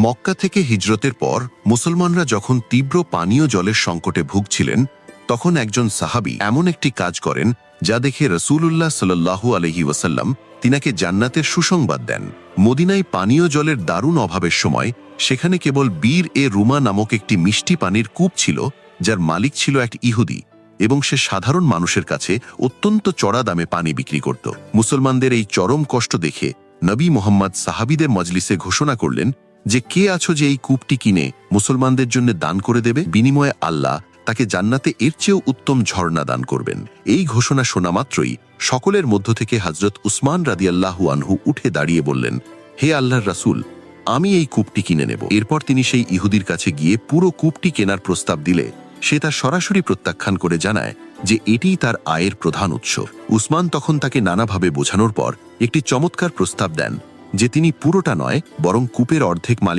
মক্কা থেকে হিজরতের পর মুসলমানরা যখন তীব্র পানীয় জলের সংকটে ভুগছিলেন, তখন একজন সাহাবী এমন একটি কাজ করেন যা দেখে রাসূলুল্লাহ সাল্লাল্লাহু আলাইহি ওয়াসাল্লাম তিনাকে জান্নাতের সুসংবাদ দেন। মদিনায় পানীয় জলের দারুণ অভাবের সময় সেখানে কেবল বীর-এ-রুমা নামক একটি মিষ্টি পানির কূপ ছিল, যার মালিক ছিল এক ইহুদি, এবং সে সাধারণ মানুষের কাছে অত্যন্ত চড়া দামে পানি বিক্রি করত। মুসলমানদের এই চরম কষ্ট দেখে নবী মুহাম্মদ সাহাবীদের মজলিসে ঘোষণা করলেন যে, কে আছো যে এই কূপটি কিনে মুসলমানদের জন্য দান করে দেবে? বিনিময়ে আল্লাহ তাকে জান্নাতে এর চেয়েও উত্তম ঝর্ণা দান করবেন। এই ঘোষণা শোনা মাত্রই সকলের মধ্য থেকে হযরত উসমান রাদিয়াল্লাহু আনহু উঠে দাঁড়িয়ে বললেন, হে আল্লাহর রাসূল, আমি এই কূপটি কিনে নেব। এরপর তিনি সেই ইহুদির কাছে গিয়ে পুরো কূপটি কেনার প্রস্তাব দিলে সে তা সরাসরি প্রত্যাখ্যান করে জানায় যে এটিই তার আয়ের প্রধান উৎস। উসমান তখন তাকে নানাভাবে বোঝানোর পর একটি চমৎকার প্রস্তাব দেন যে তিনি পুরোটা নয়, বরং কূপের অর্ধেক মালিক